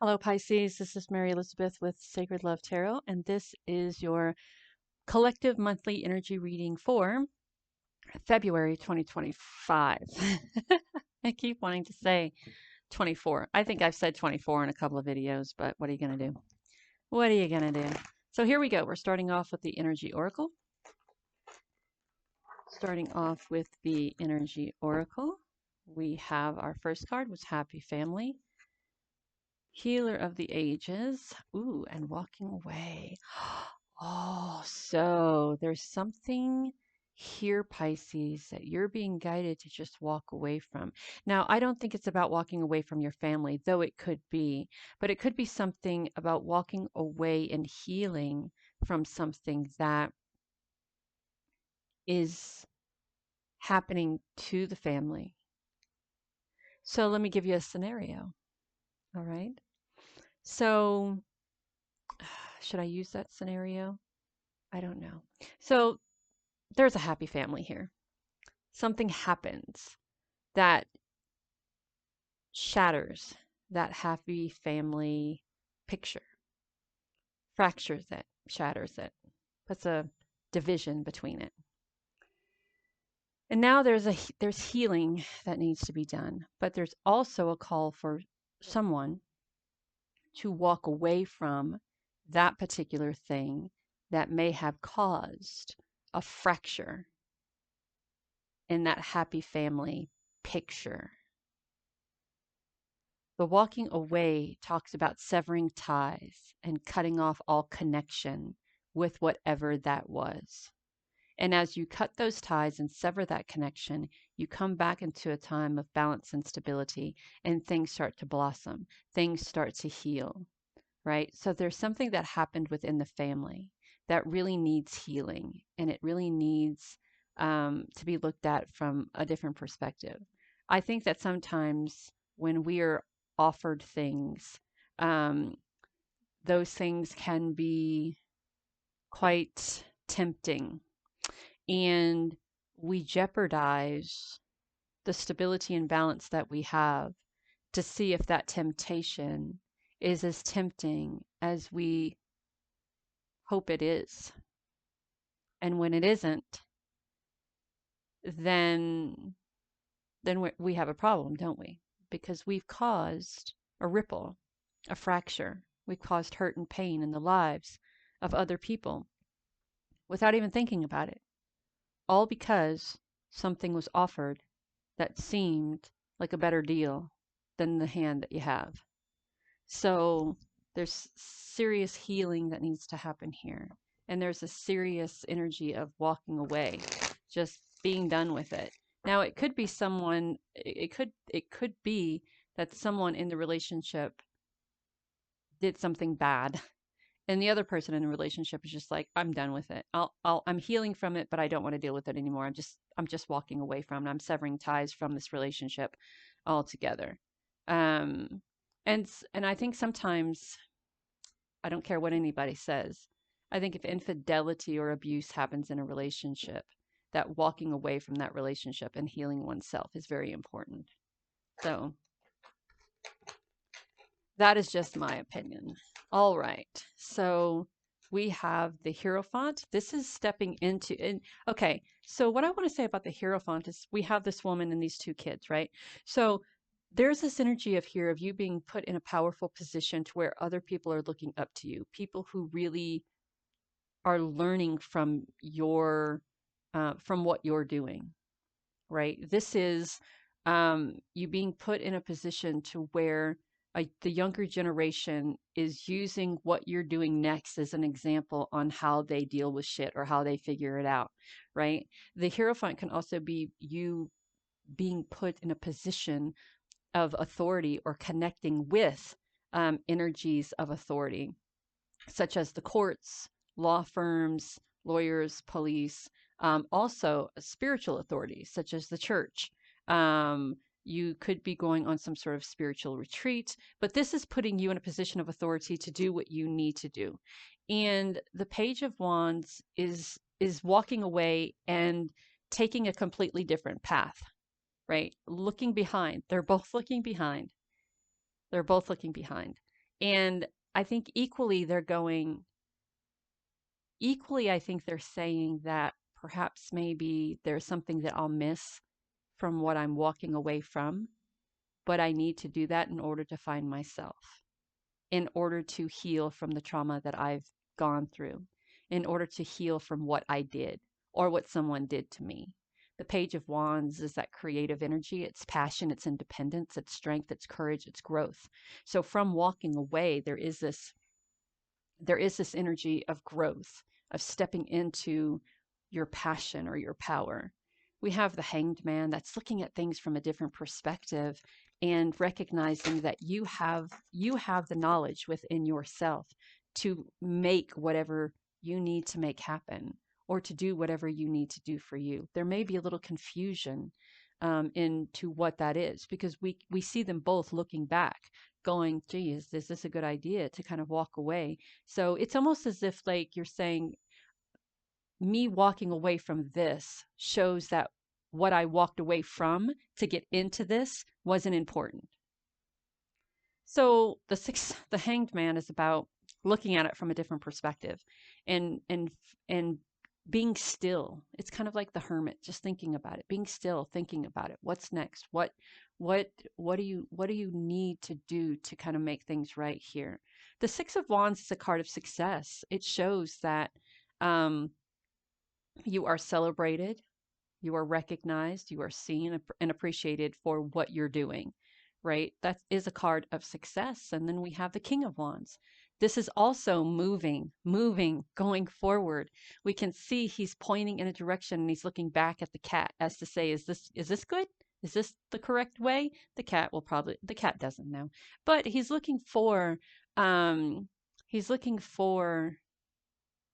Hello, Pisces. This is Mary Elizabeth with Sacred Love Tarot, and this is your collective monthly energy reading for February 2025. I keep wanting to say 24. I think I've said 24 in a couple of videos, but what are you going to do? What are you going to do? So here we go. We're starting off with the Energy Oracle. Starting off with the Energy Oracle, we have our first card was Happy Family. Healer of the Ages. Ooh, and walking away. Oh, so there's something here, Pisces, that you're being guided to just walk away from. Now, I don't think it's about walking away from your family, though it could be, but it could be something about walking away and healing from something that is happening to the family. So let me give you a scenario. All right. So should I use that scenario? I don't know. So there's a happy family here. Something happens that shatters that happy family picture, fractures it, shatters it, puts a division between it. And now there's healing that needs to be done, but there's also a call for someone to walk away from that particular thing that may have caused a fracture in that happy family picture. The walking away talks about severing ties and cutting off all connection with whatever that was. And as you cut those ties and sever that connection, you come back into a time of balance and stability, and things start to blossom, things start to heal, right? So there's something that happened within the family that really needs healing, and it really needs to be looked at from a different perspective. I think that sometimes when we are offered things, um, those things can be quite tempting, and we jeopardize the stability and balance that we have to see if that temptation is as tempting as we hope it is. And when it isn't, then we have a problem, don't we? Because we've caused a ripple, a fracture. We've caused hurt and pain in the lives of other people without even thinking about it, all because something was offered that seemed like a better deal than the hand that you have. So there's serious healing that needs to happen here. And there's a serious energy of walking away, just being done with it. Now it could be someone, it could be that someone in the relationship did something bad, and the other person in the relationship is just like, I'm done with it. I'm healing from it, but I don't want to deal with it anymore. I'm just walking away from it. I'm severing ties from this relationship altogether. Um, and I think sometimes, I don't care what anybody says, I think if infidelity or abuse happens in a relationship, that walking away from that relationship and healing oneself is very important. So that is just my opinion. All right. So we have the Hierophant. This is stepping into, and okay. So what I want to say about the Hierophant is we have this woman and these two kids, right? So there's this energy of here of you being put in a powerful position to where other people are looking up to you, people who really are learning from from what you're doing, right? This is you being put in a position to where the younger generation is using what you're doing next as an example on how they deal with shit or how they figure it out, right? The Hierophant can also be you being put in a position of authority or connecting with energies of authority, such as the courts, law firms, lawyers, police, also spiritual authorities, such as the church. Um, you could be going on some sort of spiritual retreat, but this is putting you in a position of authority to do what you need to do. And the Page of Wands is walking away and taking a completely different path, right? Looking behind. They're both looking behind. They're both looking behind. And I think equally, I think they're saying that perhaps maybe there's something that I'll miss from what I'm walking away from, but I need to do that in order to find myself, in order to heal from the trauma that I've gone through, in order to heal from what I did or what someone did to me. The Page of Wands is that creative energy. It's passion, it's independence, it's strength, it's courage, it's growth. So from walking away, there is this energy of growth, of stepping into your passion or your power. We have the Hanged Man that's looking at things from a different perspective and recognizing that you have the knowledge within yourself to make whatever you need to make happen or to do whatever you need to do for you. There may be a little confusion into what that is because we see them both looking back going, gee, is this a good idea to kind of walk away? So it's almost as if like you're saying, me walking away from this shows that what I walked away from to get into this wasn't important. So the Hanged Man is about looking at it from a different perspective, and being still. It's kind of like the hermit, just thinking about it, being still, thinking about it. What's next? What what do you need to do to kind of make things right here? The Six of Wands is a card of success. It shows that um, you are celebrated, you are recognized, you are seen and appreciated for what you're doing, right? That is a card of success. And then we have the King of Wands. This is also moving, going forward. We can see he's pointing in a direction and he's looking back at the cat as to say, is this good? Is this the correct way? The cat doesn't know, but um, he's looking for,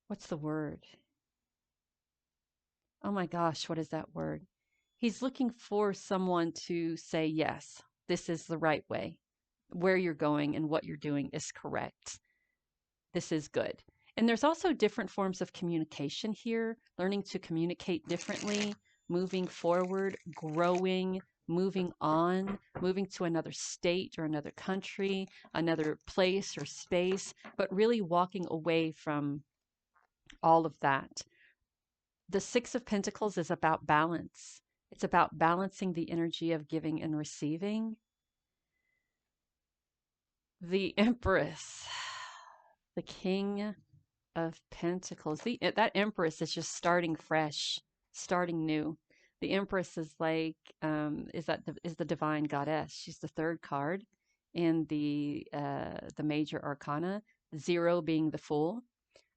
what's the word? Oh my gosh, what is that word? He's looking for someone to say, yes, this is the right way. Where you're going and what you're doing is correct. This is good. And there's also different forms of communication here, learning to communicate differently, moving forward, growing, moving on, moving to another state or another country, another place or space, but really walking away from all of that. The Six of Pentacles is about balance. It's about balancing the energy of giving and receiving. The Empress, the King of Pentacles. That Empress is just starting fresh, starting new. The Empress is like is the divine goddess. She's the third card in the major arcana. Zero being the Fool.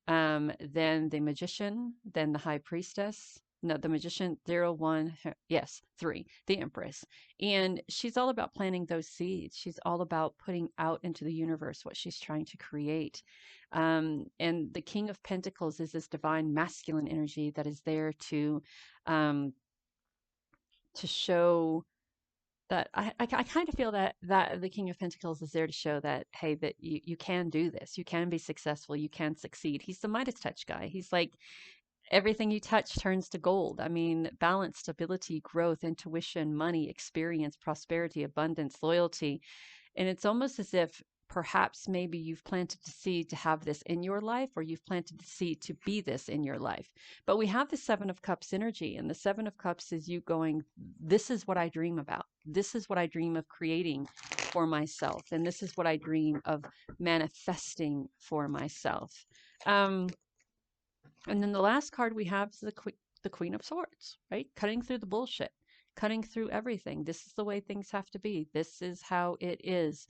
Then the Magician, then the High Priestess. No, the Magician, zero, one, yes, three, the Empress. And she's all about planting those seeds. She's all about putting out into the universe what she's trying to create. And the King of Pentacles is this divine masculine energy that is there um, to show that I kind of feel that the King of Pentacles is there to show that, hey, that you can do this, you can be successful, you can succeed. He's the Midas touch guy. He's like, everything you touch turns to gold. I mean, balance, stability, growth, intuition, money, experience, prosperity, abundance, loyalty. And it's almost as if perhaps maybe you've planted the seed to have this in your life, or you've planted the seed to be this in your life. But we have the Seven of Cups energy, and the Seven of Cups is you going, this is what I dream about. This is what I dream of creating for myself. And this is what I dream of manifesting for myself. Um, and then the last card we have is the Queen of Swords, right? Cutting through the bullshit, cutting through everything. This is the way things have to be. This is how it is.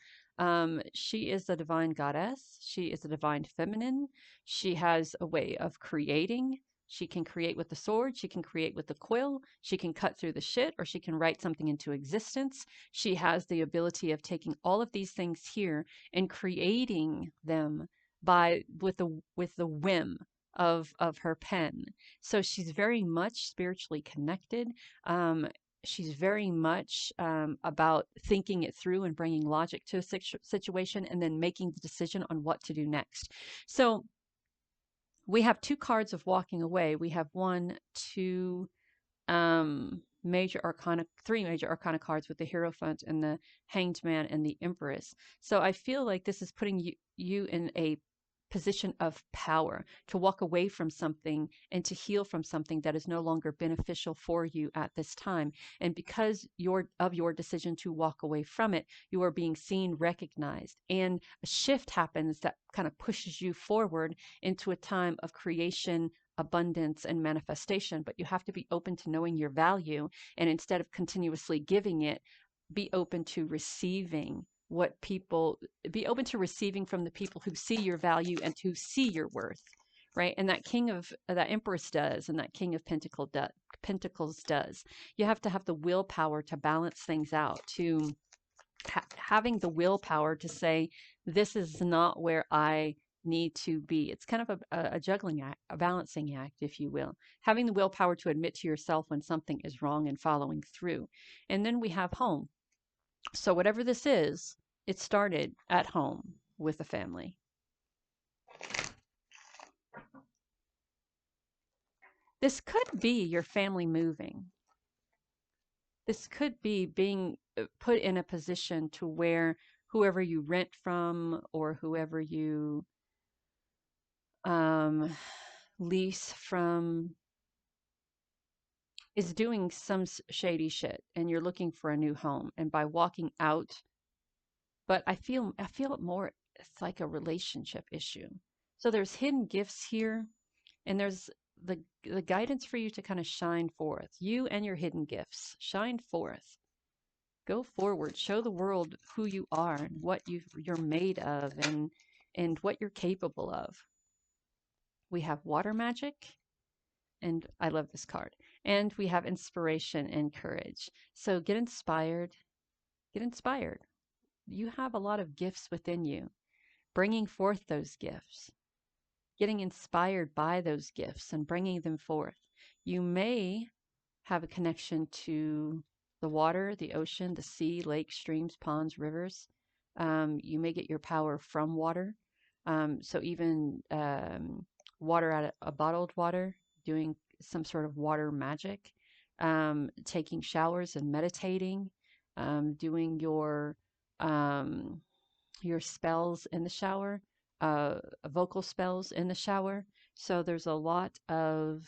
She is a divine goddess. She is a divine feminine. She has a way of creating. She can create with the sword. She can create with the quill. She can cut through the shit, or she can write something into existence. She has the ability of taking all of these things here and creating them with the whim of her pen. So she's very much spiritually connected. Um, she's very much about thinking it through and bringing logic to a situation and then making the decision on what to do next. So we have two cards of walking away. We have one, two, three major arcana cards with the Hierophant and the Hanged Man and the Empress. So I feel like this is putting you in a position of power to walk away from something and to heal from something that is no longer beneficial for you at this time. And because of your decision to walk away from it, you are being seen, recognized, and a shift happens that kind of pushes you forward into a time of creation, abundance, and manifestation. But you have to be open to knowing your value, and instead of continuously giving it, be open to receiving what people be open to receiving from the people who see your value and who see your worth, right? And that Empress does, and that King of Pentacles does. You have to have the willpower to balance things out, to having the willpower to say, this is not where I need to be. It's kind of a juggling act, a balancing act, if you will. Having the willpower to admit to yourself when something is wrong and following through. And then we have home. So whatever this is, it started at home with a family. This could be your family moving. This could be being put in a position to where whoever you rent from or whoever you lease from is doing some shady shit, and you're looking for a new home. And by walking out, but I feel it more. It's like a relationship issue. So there's hidden gifts here, and there's the guidance for you to kind of shine forth. You and your hidden gifts, shine forth. Go forward, show the world who you are and what you're made of, and what you're capable of. We have water magic, and I love this card. And we have inspiration and courage. So get inspired. Get inspired. You have a lot of gifts within you. Bringing forth those gifts. Getting inspired by those gifts and bringing them forth. You may have a connection to the water, the ocean, the sea, lakes, streams, ponds, rivers. You may get your power from water. So even water out of a bottled water, doing some sort of water magic, taking showers and meditating, doing your spells in the shower, vocal spells in the shower. So there's a lot of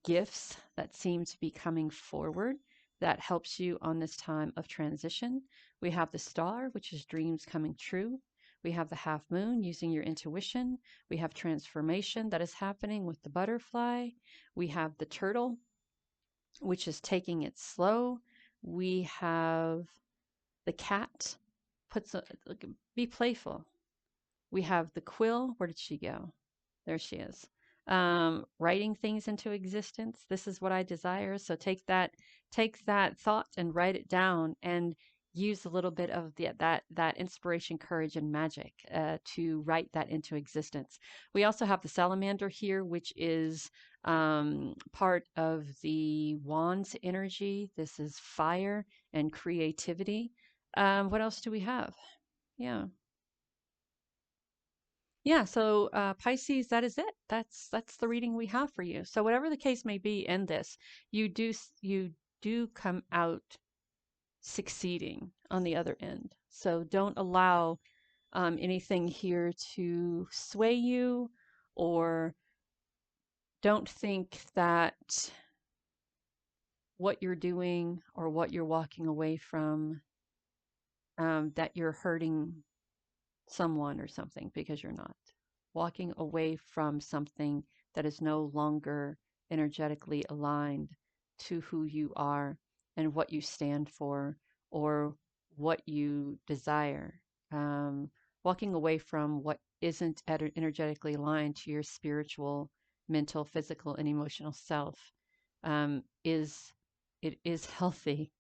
gifts that seem to be coming forward that helps you on this time of transition. We have the star, which is dreams coming true. We have the half moon, using your intuition. We have transformation that is happening with the butterfly. We have the turtle, which is taking it slow. We have the cat, be playful. We have the quill. Where did she go? There she is. Writing things into existence. This is what I desire. So take that thought and write it down, and use a little bit of that inspiration, courage, and magic to write that into existence. We also have the salamander here, which is part of the wands energy. This is fire and creativity. What else do we have? Yeah. Yeah, so Pisces, that is it. That's the reading we have for you. So whatever the case may be in this, you do come out succeeding on the other end. So don't allow anything here to sway you, or don't think that what you're doing or what you're walking away from, that you're hurting someone or something, because you're not. Walking away from something that is no longer energetically aligned to who you are and what you stand for or what you desire. Walking away from what isn't energetically aligned to your spiritual, mental, physical, and emotional self is it is healthy.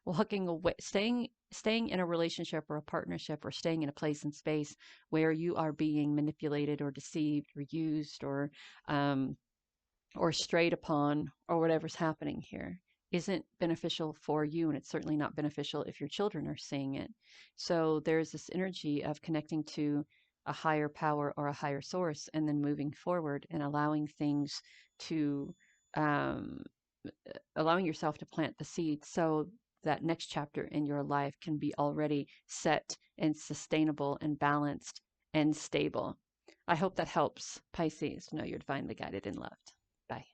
Walking away, staying in a relationship or a partnership, or staying in a place and space where you are being manipulated or deceived or used or strayed upon, or whatever's happening here, isn't beneficial for you, and it's certainly not beneficial if your children are seeing it. So there's this energy of connecting to a higher power or a higher source, and then moving forward and allowing things to um, allowing yourself to plant the seed so that next chapter in your life can be already set and sustainable and balanced and stable. I hope that helps, Pisces, know you're divinely guided and loved. Bye.